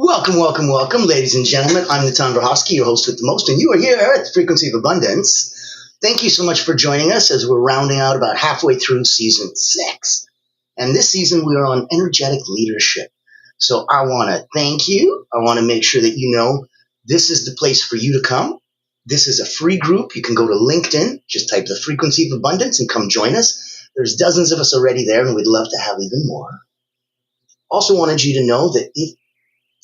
Welcome, ladies and gentlemen. I'm Natan Verhofsky, your host with the most, and you are here at the Frequency of Abundance. Thank you so much for joining us as we're rounding out about halfway through season 6. And this season we are on energetic leadership. So I want to thank you. I want to make sure that you know this is the place for you to come. This is a free group. You can go to LinkedIn, just type the Frequency of Abundance and come join us. There's dozens of us already there, and we'd love to have even more. Also wanted you to know that if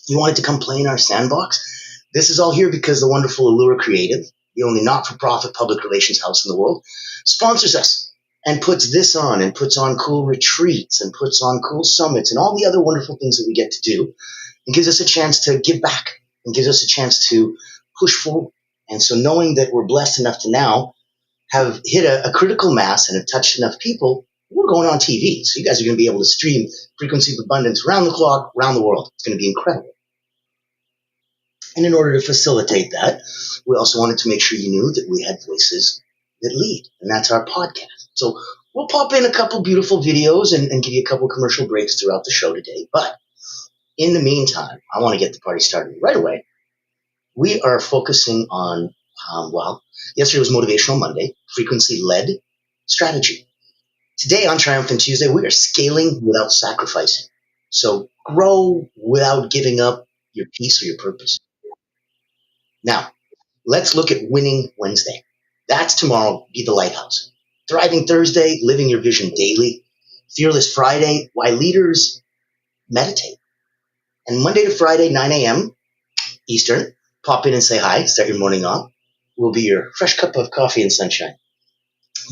you wanted to come play in our sandbox, this is all here because the wonderful Allure Creative, the only not-for-profit public relations house in the world, sponsors us and puts this on and puts on cool retreats and puts on cool summits and all the other wonderful things that we get to do, and gives us a chance to give back and gives us a chance to push forward. And so knowing that we're blessed enough to now have hit a critical mass and have touched enough people, we're going on TV. So you guys are going to be able to stream Frequency of Abundance around the clock, around the world. It's going to be incredible. And in order to facilitate that, we also wanted to make sure you knew that we had voices that lead, and that's our podcast. So we'll pop in a couple beautiful videos and give you a couple commercial breaks throughout the show today. But in the meantime, I want to get the party started right away. We are focusing on, yesterday was Motivational Monday, frequency-led strategy. Today on Triumphant Tuesday, we are scaling without sacrificing. So grow without giving up your peace or your purpose. Now, let's look at Winning Wednesday. That's tomorrow. Be the lighthouse. Thriving Thursday, living your vision daily. Fearless Friday, why leaders meditate. And Monday to Friday, 9 a.m. Eastern, pop in and say hi. Start your morning off. We'll be your fresh cup of coffee and sunshine.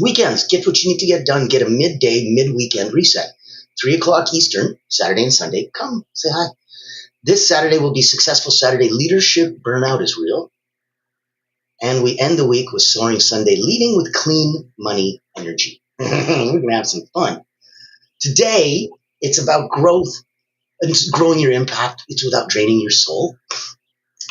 Weekends, get what you need to get done. Get a midday, mid-weekend reset. 3 o'clock Eastern, Saturday and Sunday. Come, say hi. This Saturday will be Successful Saturday. Leadership burnout is real. And we end the week with Soaring Sunday, leading with clean money energy. We're going to have some fun. Today, it's about growth. It's growing your impact. It's without draining your soul.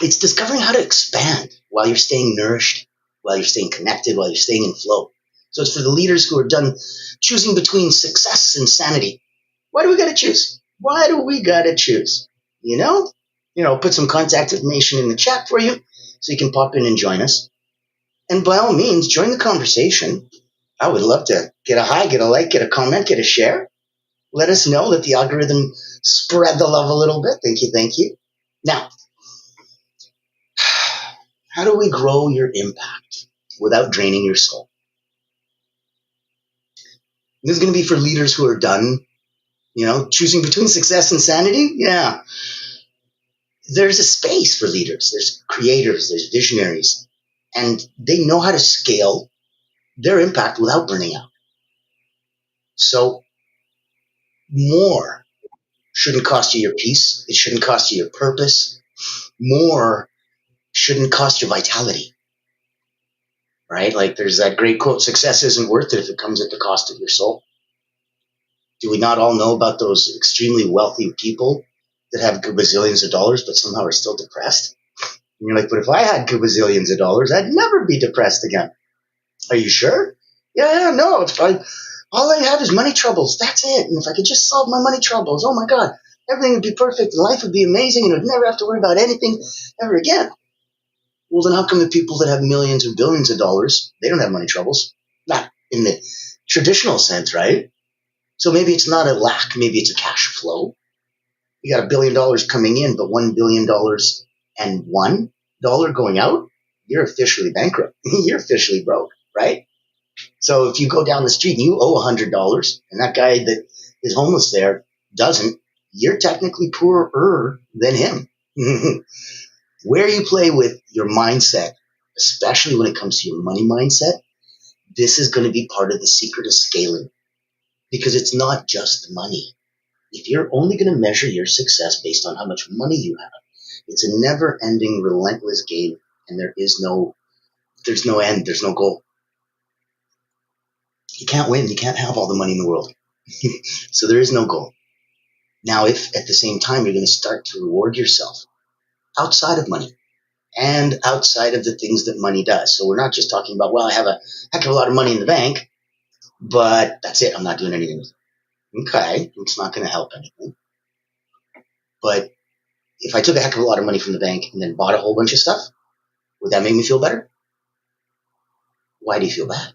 It's discovering how to expand while you're staying nourished, while you're staying connected, while you're staying in flow. So it's for the leaders who are done choosing between success and sanity. Why do we got to choose? Why do we got to choose? You know, put some contact information in the chat for you so you can pop in and join us. And by all means, join the conversation. I would love to get a hi, get a like, get a comment, get a share. Let us know. Let the algorithm spread the love a little bit. Thank you. Now, how do we grow your impact without draining your soul? This is going to be for leaders who are done, choosing between success and sanity. Yeah. There's a space for leaders. There's creators, there's visionaries, and they know how to scale their impact without burning out. So more shouldn't cost you your peace. It shouldn't cost you your purpose. More shouldn't cost you vitality, right? Like there's that great quote, success isn't worth it if it comes at the cost of your soul. Do we not all know about those extremely wealthy people that have gazillions of dollars but somehow are still depressed? And you're like, but if I had gazillions of dollars, I'd never be depressed again. Are you sure? Yeah, no. All I have is money troubles. That's it. And if I could just solve my money troubles, oh my God, everything would be perfect and life would be amazing and I'd never have to worry about anything ever again. Well, then how come the people that have millions or billions of dollars, they don't have money troubles? Not in the traditional sense, right? So maybe it's not a lack. Maybe it's a cash flow. You got $1 billion coming in, but $1 billion and $1 going out, you're officially bankrupt. You're officially broke, right? So if you go down the street and you owe $100 and that guy that is homeless there doesn't, you're technically poorer than him. Where you play with your mindset, especially when it comes to your money mindset, this is going to be part of the secret of scaling, because it's not just money. If you're only going to measure your success based on how much money you have, it's a never-ending, relentless game, and there's no end, there's no goal. You can't win. You can't have all the money in the world. So there is no goal. Now, if at the same time you're going to start to reward yourself outside of money and outside of the things that money does. So we're not just talking about, well, I have a heck of a lot of money in the bank, but that's it. I'm not doing anything with it. Okay, it's not going to help anything. But If I took a heck of a lot of money from the bank and then bought a whole bunch of stuff, would that make me feel better? Why do you feel bad?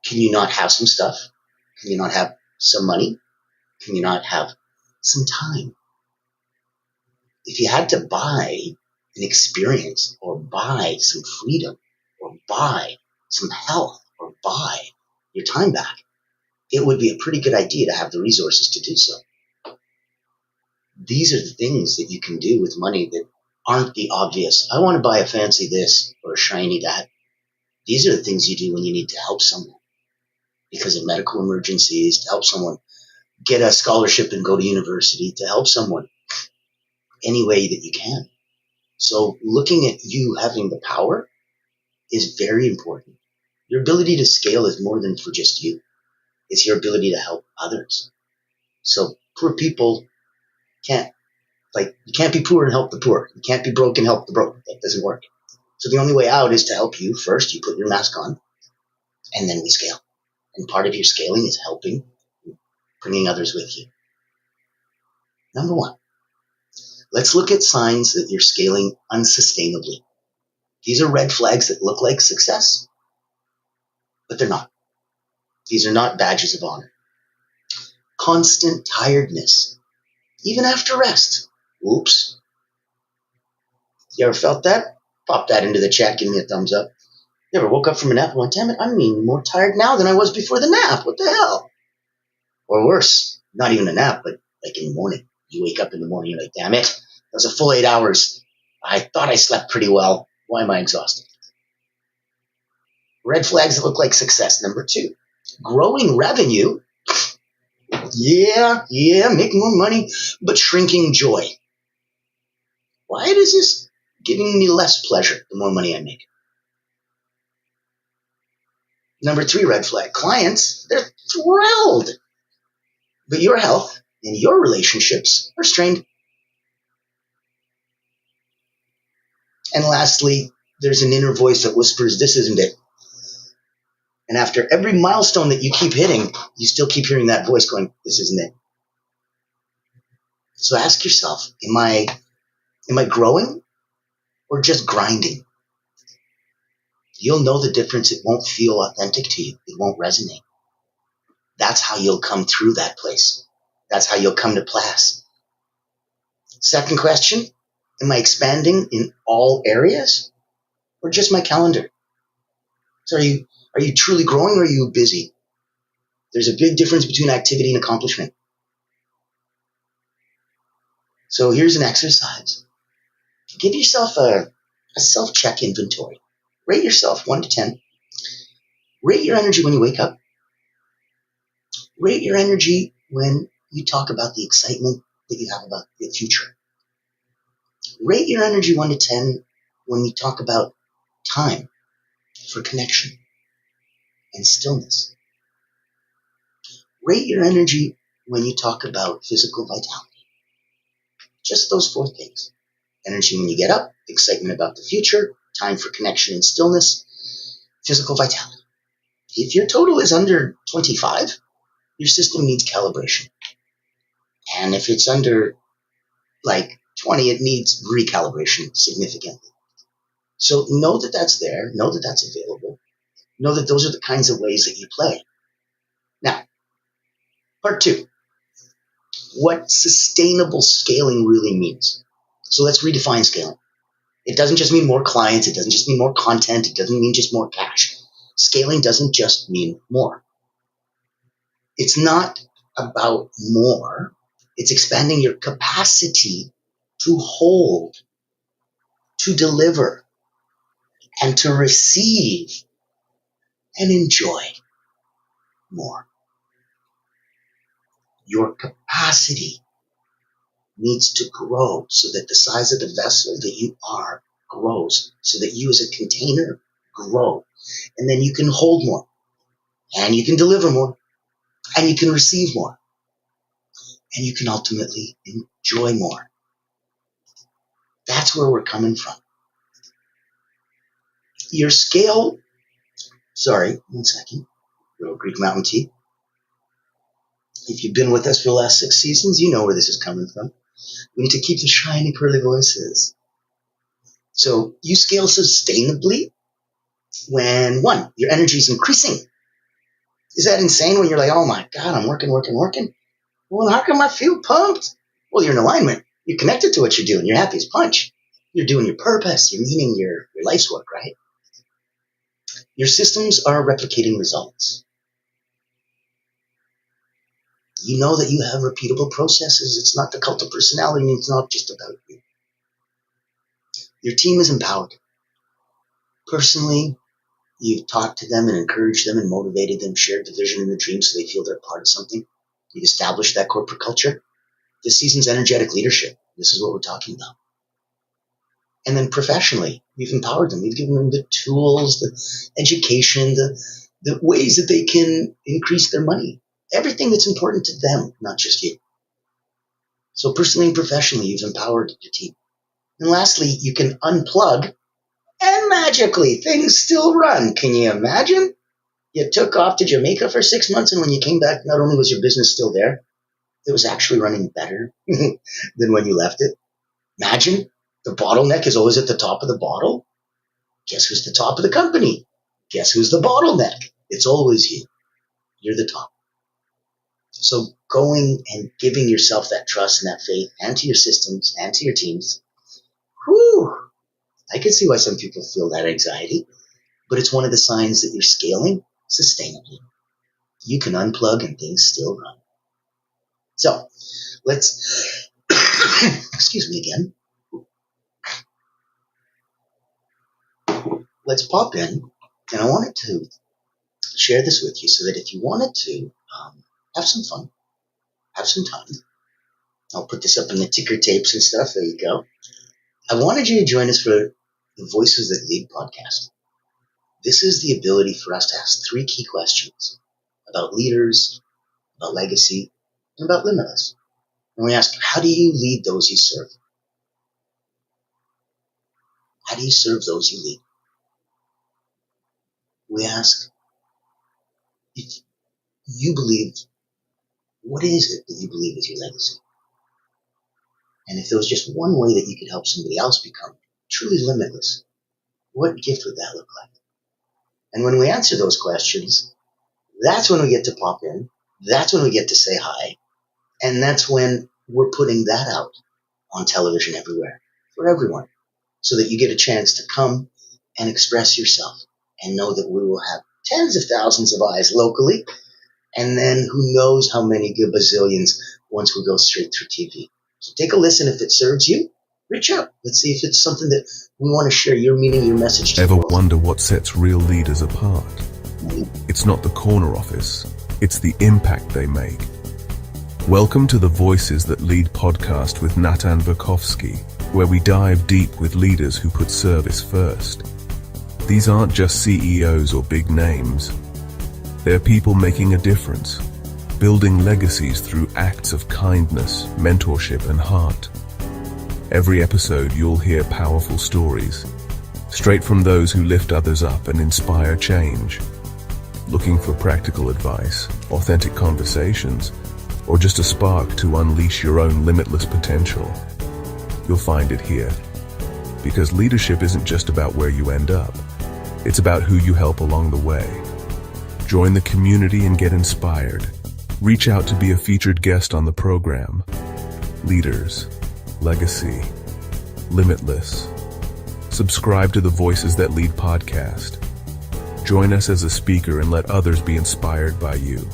Can you not have some stuff? Can you not have some money? Can you not have some time? If you had to buy an experience or buy some freedom or buy some health or buy your time back, it would be a pretty good idea to have the resources to do so. These are the things that you can do with money that aren't the obvious. I want to buy a fancy this or a shiny that. These are the things you do when you need to help someone because of medical emergencies, to help someone get a scholarship and go to university, to help someone any way that you can. So looking at you having the power is very important. Your ability to scale is more than for just you. It's your ability to help others. So poor people you can't be poor and help the poor. You can't be broke and help the broke. That doesn't work. So the only way out is to help you. First, you put your mask on, and then we scale. And part of your scaling is helping, bringing others with you. Number one, let's look at signs that you're scaling unsustainably. These are red flags that look like success, but they're not. These are not badges of honor. Constant tiredness, even after rest. Oops. You ever felt that? Pop that into the chat. Give me a thumbs up. You ever woke up from a nap and went, damn it, I'm even more tired now than I was before the nap. What the hell? Or worse, not even a nap, but like in the morning. You wake up in the morning, you're like, damn it, that was a full 8 hours. I thought I slept pretty well. Why am I exhausted? Red flags that look like success. Number two, growing revenue. Yeah, make more money, but shrinking joy. Why is this giving me less pleasure the more money I make? Number three, red flag. Clients, they're thrilled, but your health and your relationships are strained. And lastly, there's an inner voice that whispers, this isn't it. And after every milestone that you keep hitting, you still keep hearing that voice going, this isn't it. So ask yourself, am I growing or just grinding? You'll know the difference. It won't feel authentic to you. It won't resonate. That's how you'll come through that place. That's how you'll come to class. Second question, am I expanding in all areas or just my calendar? So are you truly growing or are you busy? There's a big difference between activity and accomplishment. So here's an exercise. Give yourself a self-check inventory. Rate yourself 1 to 10. Rate your energy when you wake up. Rate your energy when you talk about the excitement that you have about the future. Rate your energy 1 to 10 when you talk about time for connection and stillness. Rate your energy when you talk about physical vitality. Just those 4 things. Energy when you get up, excitement about the future, time for connection and stillness, physical vitality. If your total is under 25, your system needs calibration. And if it's under 20, it needs recalibration significantly. So know that that's there, know that that's available, know that those are the kinds of ways that you play. Now, part 2, what sustainable scaling really means. So let's redefine scaling. It doesn't just mean more clients, it doesn't just mean more content, it doesn't mean just more cash. Scaling doesn't just mean more. It's not about more, it's expanding your capacity to hold, to deliver, and to receive and enjoy more. Your capacity needs to grow so that the size of the vessel that you are grows, so that you as a container grow. And then you can hold more, and you can deliver more, and you can receive more, and you can ultimately enjoy more. That's where we're coming from. Your scale, sorry, 1 second, little Greek mountain tea. If you've been with us for the last 6 seasons, you know where this is coming from. We need to keep the shiny, pearly voices. So you scale sustainably when, one, your energy is increasing. Is that insane when you're like, oh my God, I'm working? Well, how come I feel pumped? Well, you're in alignment. You're connected to what you're doing. You're happy as punch. You're doing your purpose. You're meaning your life's work, right? Your systems are replicating results. You know that you have repeatable processes. It's not the cult of personality, and it's not just about you. Your team is empowered. Personally, you've talked to them and encouraged them and motivated them, shared the vision and the dream so they feel they're part of something. You've established that corporate culture. This season's energetic leadership. This is what we're talking about. And then professionally, you've empowered them. You've given them the tools, the education, the ways that they can increase their money. Everything that's important to them, not just you. So personally and professionally, you've empowered your team. And lastly, you can unplug and magically things still run. Can you imagine? You took off to Jamaica for 6 months, and when you came back, not only was your business still there, it was actually running better than when you left it. Imagine the bottleneck is always at the top of the bottle. Guess who's the top of the company? Guess who's the bottleneck? It's always you. You're the top. So going and giving yourself that trust and that faith, and to your systems and to your teams, whew, I can see why some people feel that anxiety, but it's one of the signs that you're scaling sustainably. You can unplug and things still run. So let's, excuse me again. Let's pop in, and I wanted to share this with you so that if you wanted to have some fun, have some time, I'll put this up in the ticker tapes and stuff. There you go. I wanted you to join us for the Voices That Lead podcast. This is the ability for us to ask 3 key questions about leaders, about legacy, and about limitless. And we ask, how do you lead those you serve? How do you serve those you lead? We ask, if you believe, what is it that you believe is your legacy? And if there was just one way that you could help somebody else become truly limitless, what gift would that look like? And when we answer those questions, that's when we get to pop in. That's when we get to say hi. And that's when we're putting that out on television everywhere for everyone, so that you get a chance to come and express yourself and know that we will have tens of thousands of eyes locally, and then who knows how many gazillions once we go straight through TV. So take a listen. If it serves you, reach out. Let's see if it's something that we want to share your meaning, your message to. Ever wonder what sets real leaders apart? It's not the corner office, it's the impact they make. Welcome to the Voices That Lead podcast with Natan Verkovsky, where we dive deep with leaders who put service first. These aren't just CEOs or big names. They're people making a difference, building legacies through acts of kindness, mentorship, and heart. Every episode you'll hear powerful stories, straight from those who lift others up and inspire change. Looking for practical advice, authentic conversations, or just a spark to unleash your own limitless potential? You'll find it here. Because leadership isn't just about where you end up, it's about who you help along the way. Join the community and get inspired. Reach out to be a featured guest on the program. Leaders, legacy, limitless. Subscribe to the Voices That Lead podcast. Join us as a speaker and let others be inspired by you.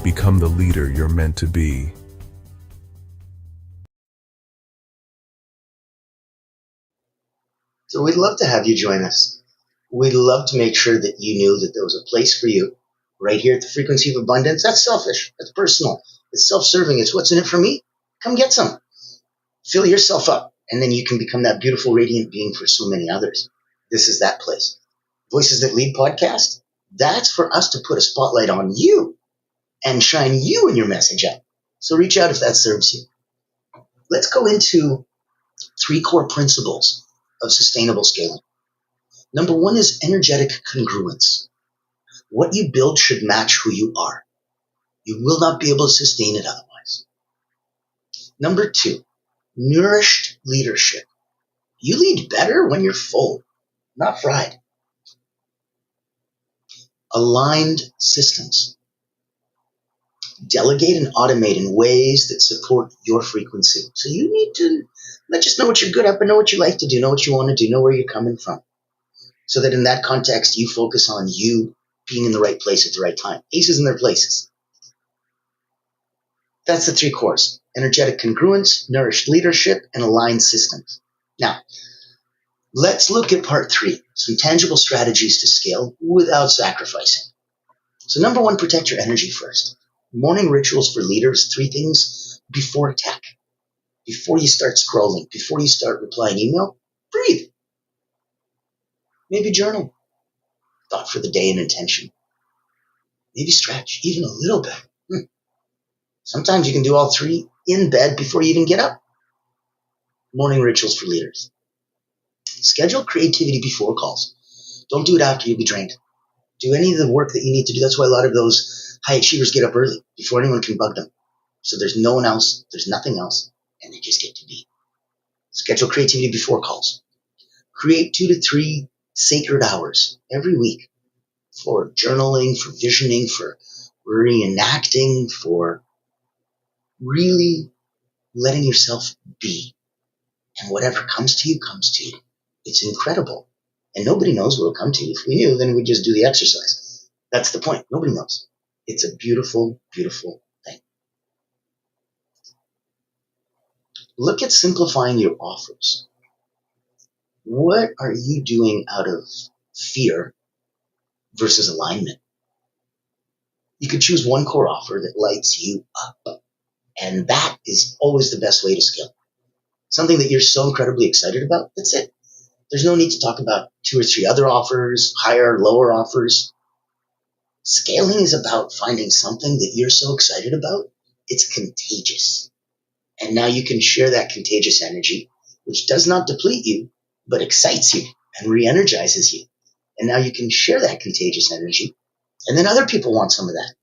Become the leader you're meant to be. So we'd love to have you join us. We'd love to make sure that you knew that there was a place for you right here at the Frequency of Abundance. That's selfish. That's personal. It's self-serving. It's what's in it for me. Come get some. Fill yourself up, and then you can become that beautiful, radiant being for so many others. This is that place. Voices That Lead podcast, that's for us to put a spotlight on you and shine you and your message up. So reach out if that serves you. Let's go into 3 core principles of sustainable scaling. Number 1 is energetic congruence. What you build should match who you are. You will not be able to sustain it otherwise. Number 2, Nourished leadership. You lead better when you're full, not fried. Aligned systems. Delegate and automate in ways that support your frequency. So you need to not just know what you're good at, but know what you like to do, know what you want to do, know where you're coming from. So that in that context, you focus on you being in the right place at the right time. Aces in their places. That's the three cores. Energetic congruence, nourished leadership, and aligned systems. Now, let's look at part 3, some tangible strategies to scale without sacrificing. So number 1, protect your energy first. Morning rituals for leaders, 3 things before tech. Before you start scrolling, before you start replying email, breathe. Maybe journal. Thought for the day and intention. Maybe stretch, even a little bit. Sometimes you can do all 3 in bed before you even get up. Morning rituals for leaders. Schedule creativity before calls. Don't do it after, you'll be drained. Do any of the work that you need to do. That's why a lot of those high achievers get up early, before anyone can bug them. So there's no one else, there's nothing else, and they just get to be. Schedule creativity before calls. Create 2 to 3 sacred hours every week for journaling, for visioning, for reenacting, for really letting yourself be. And whatever comes to you, comes to you. It's incredible. And nobody knows what will come to you. If we knew, then we'd just do the exercise. That's the point. Nobody knows. It's a beautiful, beautiful thing. Look at simplifying your offers. What are you doing out of fear versus alignment? You could choose one core offer that lights you up. And that is always the best way to scale. Something that you're so incredibly excited about, that's it. There's no need to talk about 2 or 3 other offers, higher, lower offers. Scaling is about finding something that you're so excited about, it's contagious. And now you can share that contagious energy, which does not deplete you, but excites you and re-energizes you. And now you can share that contagious energy, and then other people want some of that.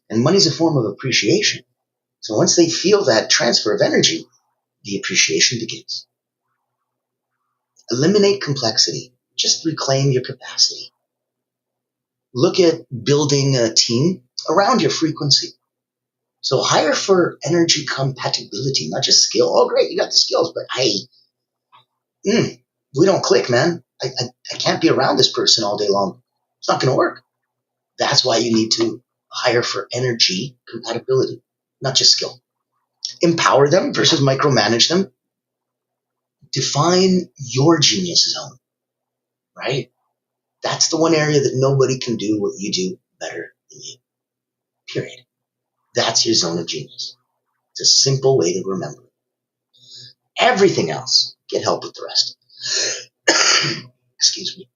And money's a form of appreciation. So once they feel that transfer of energy, the appreciation begins. Eliminate complexity. Just reclaim your capacity. Look at building a team around your frequency. So hire for energy compatibility, not just skill. Oh, great, you got the skills, but we don't click, man. I can't be around this person all day long. It's not going to work. That's why you need to hire for energy compatibility, not just skill. Empower them versus micromanage them. Define your genius zone, right? That's the one area that nobody can do what you do better than you, period. That's your zone of genius. It's a simple way to remember. Everything else, get help with the rest. Excuse me.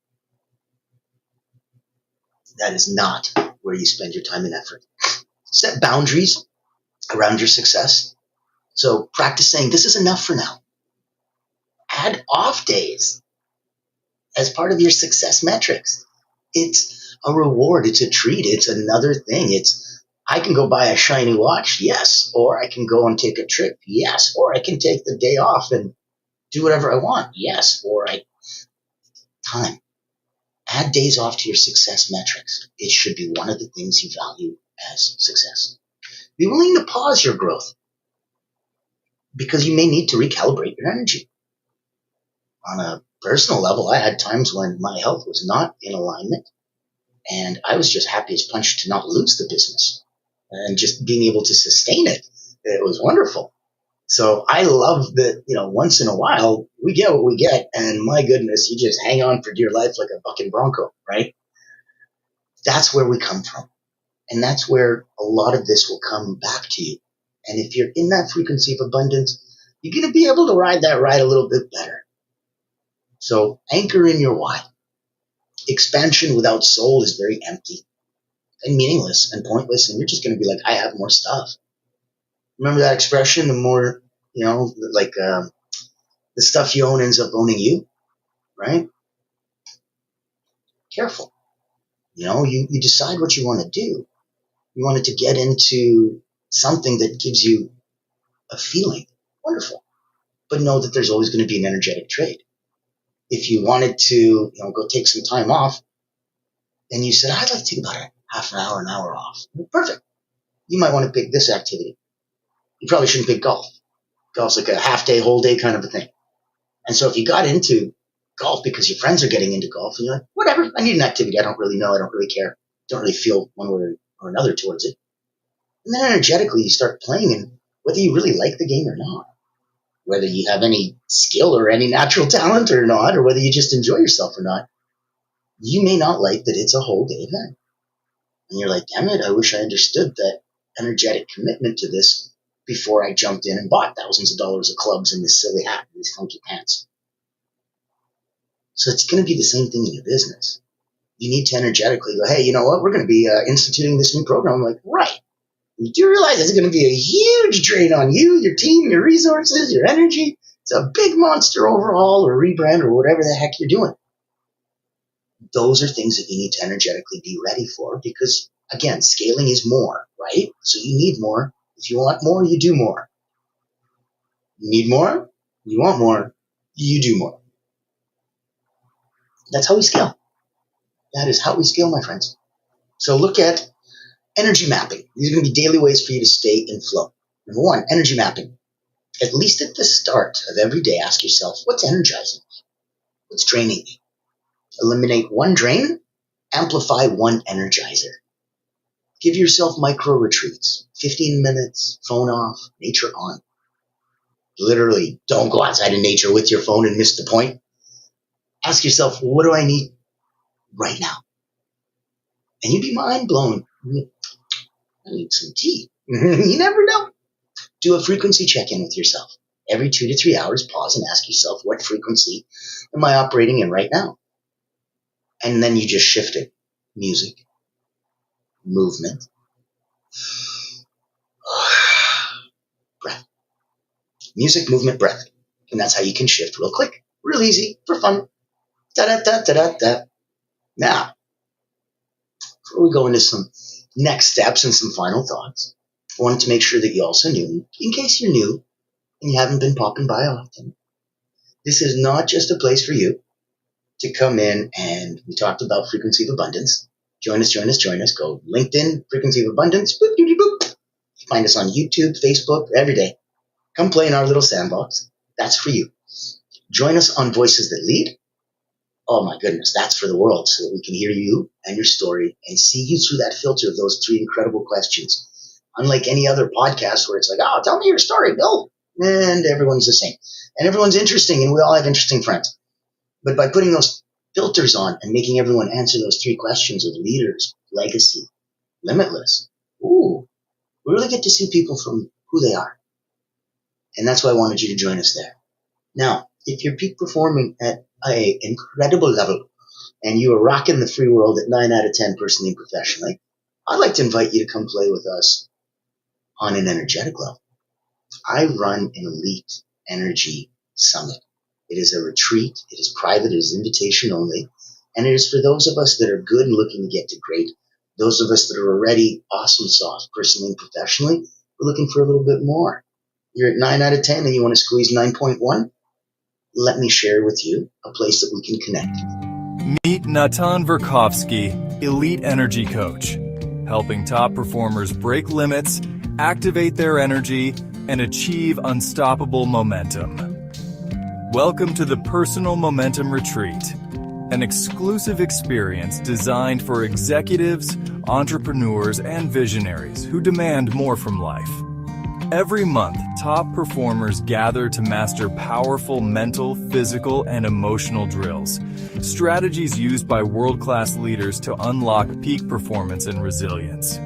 That is not where you spend your time and effort. Set boundaries around your success. So practice saying, this is enough for now. Add off days as part of your success metrics. It's a reward. It's a treat. It's another thing. I can go buy a shiny watch, yes, or I can go and take a trip, yes, or I can take the day off and do whatever I want, yes, time. Add days off to your success metrics. It should be one of the things you value as success. Be willing to pause your growth because you may need to recalibrate your energy. On a personal level, I had times when my health was not in alignment, and I was just happy as punch to not lose the business and just being able to sustain it. It was wonderful. So I love that, once in a while we get what we get, and my goodness, you just hang on for dear life like a bucking bronco, right? That's where we come from. And that's where a lot of this will come back to you. And if you're in that frequency of abundance, you're going to be able to ride that ride a little bit better. So anchor in your why. Expansion without soul is very empty and meaningless and pointless. And you're just going to be like, I have more stuff. Remember that expression? The more, the stuff you own ends up owning you, right? Careful. You decide what you want to do. You want it to get into something that gives you a feeling. Wonderful. but know that there's always going to be an energetic trade. If you wanted to, go take some time off, and you said, I'd like to take about a half an hour off. Perfect. You might want to pick this activity. You probably shouldn't pick golf. Golf's like a half day, whole day kind of a thing. And so if you got into golf because your friends are getting into golf and you're like, whatever, I need an activity. I don't really know. I don't really care. Don't really feel one way or another towards it. And then energetically you start playing, and whether you really like the game or not, whether you have any skill or any natural talent or not, or whether you just enjoy yourself or not, you may not like that it's a whole day event. And you're like, damn it, I wish I understood that energetic commitment to this before I jumped in and bought thousands of dollars of clubs and this silly hat and these funky pants. So it's going to be the same thing in your business. You need to energetically go, hey, you know what? We're going to be instituting this new program. I'm like, right. You do realize it's going to be a huge drain on you, your team, your resources, your energy. It's a big monster overhaul or rebrand or whatever the heck you're doing. Those are things that you need to energetically be ready for because, again, scaling is more, right? So you need more. If you want more, you do more. You need more, you want more, you do more. That's how we scale. That is how we scale, my friends. So look at energy mapping. These are going to be daily ways for you to stay in flow. Number one, energy mapping. At least at the start of every day, ask yourself, what's energizing me? What's draining me? Eliminate one drain, amplify one energizer. Give yourself micro retreats, 15 minutes, phone off, nature on. Literally, don't go outside in nature with your phone and miss the point. Ask yourself, what do I need right now? And you'd be mind blown. I need some tea. You never know. Do a frequency check-in with yourself. Every 2 to 3 hours, pause and ask yourself, what frequency am I operating in right now? And then you just shift it. Music, movement, breath. Music, movement, breath. And that's how you can shift real quick. Real easy, for fun. Da-da-da-da-da-da. Now, before we go into some next steps and some final thoughts, I wanted to make sure that you also knew, in case you're new and you haven't been popping by often, this is not just a place for you to come in and we talked about frequency of abundance. Join us. Go LinkedIn, frequency of abundance. Boop, boop, boop. Find us on YouTube, Facebook, every day. Come play in our little sandbox. That's for you. Join us on Voices That Lead. Oh my goodness, that's for the world so that we can hear you and your story and see you through that filter of those 3 incredible questions. Unlike any other podcast where it's like, oh, tell me your story, Bill. And everyone's the same. And everyone's interesting and we all have interesting friends. But by putting those filters on and making everyone answer those 3 questions of leaders, legacy, limitless, we really get to see people from who they are. And that's why I wanted you to join us there. Now, if you're peak performing at an incredible level and you are rocking the free world at 9 out of 10 personally and professionally, I'd like to invite you to come play with us on an energetic level. I run an elite energy summit. It is a retreat. It is private. It is invitation only. And it is for those of us that are good and looking to get to great. Those of us that are already awesome sauce, personally and professionally, we're looking for a little bit more. You're at 9 out of 10 and you want to squeeze 9.1? Let me share with you a place that we can connect. Meet Natan Verkovsky, Elite Energy Coach, helping top performers break limits, activate their energy, and achieve unstoppable momentum. Welcome to the Personal Momentum Retreat, an exclusive experience designed for executives, entrepreneurs, and visionaries who demand more from life. Every month, top performers gather to master powerful mental, physical, and emotional drills, strategies used by world-class leaders to unlock peak performance and resilience.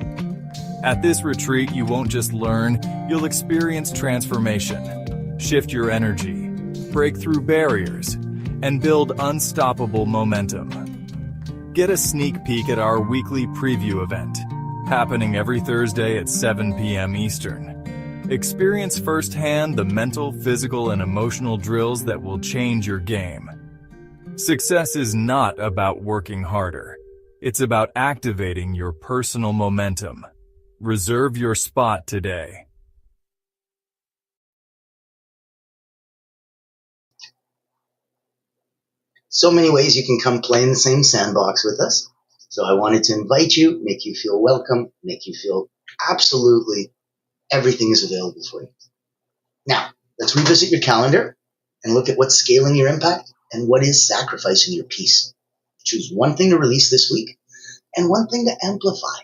At this retreat, you won't just learn, you'll experience transformation, shift your energy, break through barriers, and build unstoppable momentum. Get a sneak peek at our weekly preview event, happening every Thursday at 7 p.m. Eastern. Experience firsthand the mental, physical, and emotional drills that will change your game. Success is not about working harder. It's about activating your personal momentum. Reserve your spot today. So many ways you can come play in the same sandbox with us. So I wanted to invite you, make you feel welcome, make you feel absolutely everything is available for you. Now, let's revisit your calendar and look at what's scaling your impact and what is sacrificing your peace. Choose one thing to release this week and one thing to amplify.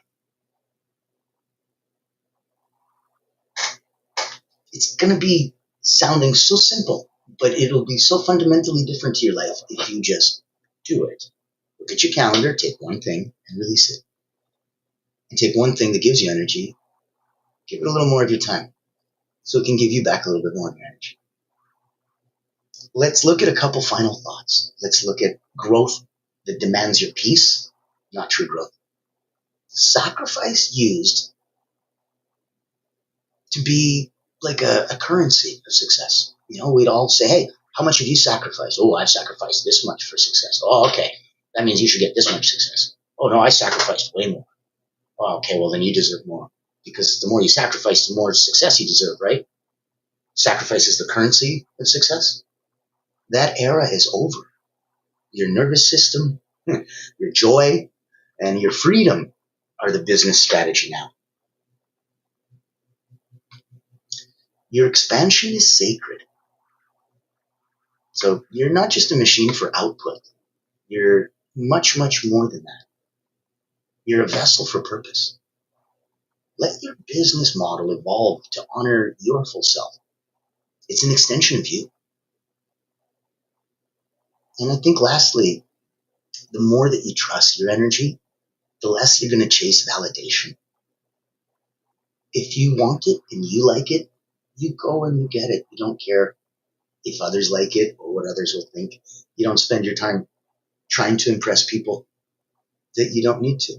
It's going to be sounding so simple, but it'll be so fundamentally different to your life if you just do it. Look at your calendar, take one thing and release it. And take one thing that gives you energy, give it a little more of your time so it can give you back a little bit more of your energy. Let's look at a couple final thoughts. Let's look at growth that demands your peace, not true growth. Sacrifice used to be like a currency of success. You know, we'd all say, hey, how much have you sacrificed? Oh, I've sacrificed this much for success. Oh, okay. That means you should get this much success. Oh, no, I sacrificed way more. Oh, okay, well, then you deserve more. Because the more you sacrifice, the more success you deserve, right? Sacrifice is the currency of success. That era is over. Your nervous system, your joy, and your freedom are the business strategy now. Your expansion is sacred. So you're not just a machine for output. You're much, much more than that. You're a vessel for purpose. Let your business model evolve to honor your full self. It's an extension of you. And I think lastly, the more that you trust your energy, the less you're going to chase validation. If you want it and you like it, you go and you get it. You don't care if others like it or what others will think. You don't spend your time trying to impress people that you don't need to.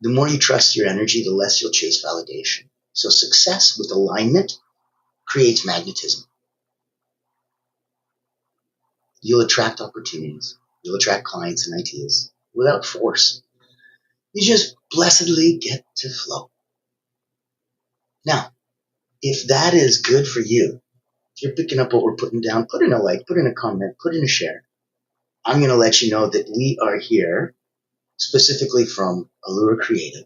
The more you trust your energy, the less you'll chase validation. So success with alignment creates magnetism. You'll attract opportunities. You'll attract clients and ideas without force. You just blessedly get to flow. Now, if that is good for you, if you're picking up what we're putting down, put in a like, put in a comment, put in a share. I'm going to let you know that we are here specifically from Allura Creative.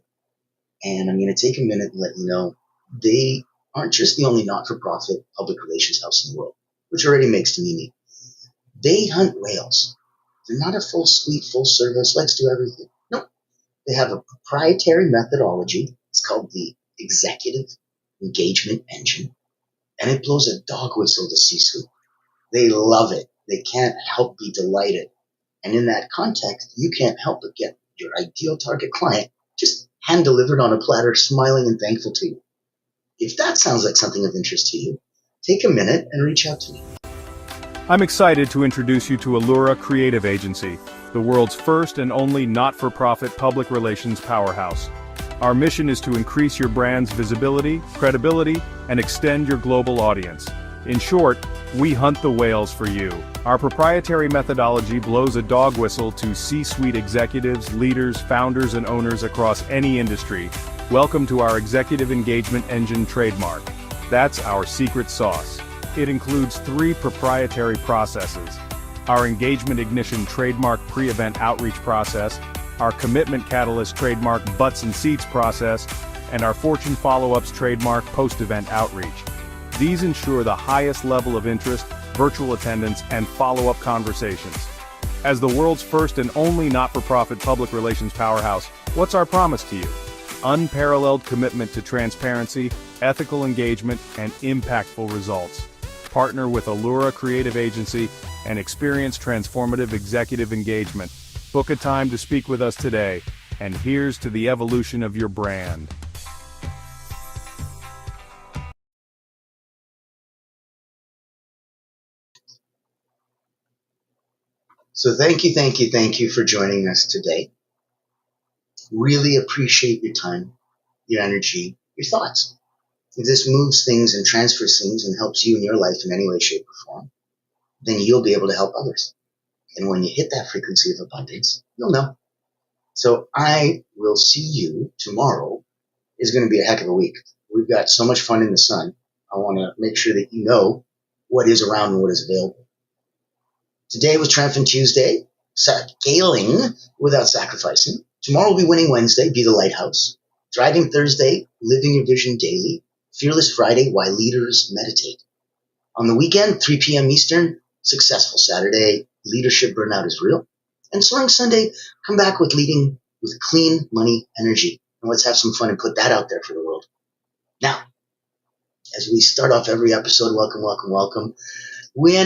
And I'm going to take a minute and let you know they aren't just the only not-for-profit public relations house in the world, which already makes them unique. They hunt whales. They're not a full suite, full service, let's do everything. No, they have a proprietary methodology. It's called the Executive Engagement Engine, and it blows a dog whistle to C-suite. They love it. They can't help be delighted. And in that context, you can't help but get your ideal target client just hand-delivered on a platter, smiling and thankful to you. If that sounds like something of interest to you, take a minute and reach out to me. I'm excited to introduce you to Allura Creative Agency, the world's first and only not-for-profit public relations powerhouse. Our mission is to increase your brand's visibility, credibility, and extend your global audience. In short, we hunt the whales for you. Our proprietary methodology blows a dog whistle to C-suite executives, leaders, founders, and owners across any industry. Welcome to our Executive Engagement Engine trademark. That's our secret sauce. It includes 3 proprietary processes: our Engagement Ignition trademark pre-event outreach process, our Commitment Catalyst trademark butts and seats process, and our Fortune Follow-ups trademark post-event outreach. These ensure the highest level of interest, virtual attendance, and follow-up conversations. As the world's first and only not-for-profit public relations powerhouse, what's our promise to you? Unparalleled commitment to transparency, ethical engagement, and impactful results. Partner with Allura Creative Agency and experience transformative executive engagement. Book a time to speak with us today, and here's to the evolution of your brand. So thank you for joining us today. Really appreciate your time, your energy, your thoughts. If this moves things and transfers things and helps you in your life in any way, shape, or form, then you'll be able to help others. And when you hit that frequency of abundance, you'll know. So I will see you tomorrow. It's going to be a heck of a week. We've got so much fun in the sun. I want to make sure that you know what is around and what is available. Today was Triumphant Tuesday, scaling without sacrificing. Tomorrow will be Winning Wednesday, be the lighthouse. Thriving Thursday, living your vision daily. Fearless Friday, why leaders meditate. On the weekend, 3 p.m. Eastern, Successful Saturday, leadership burnout is real. And Soaring Sunday, come back with leading with clean money energy. And let's have some fun and put that out there for the world. Now, as we start off every episode, welcome. We end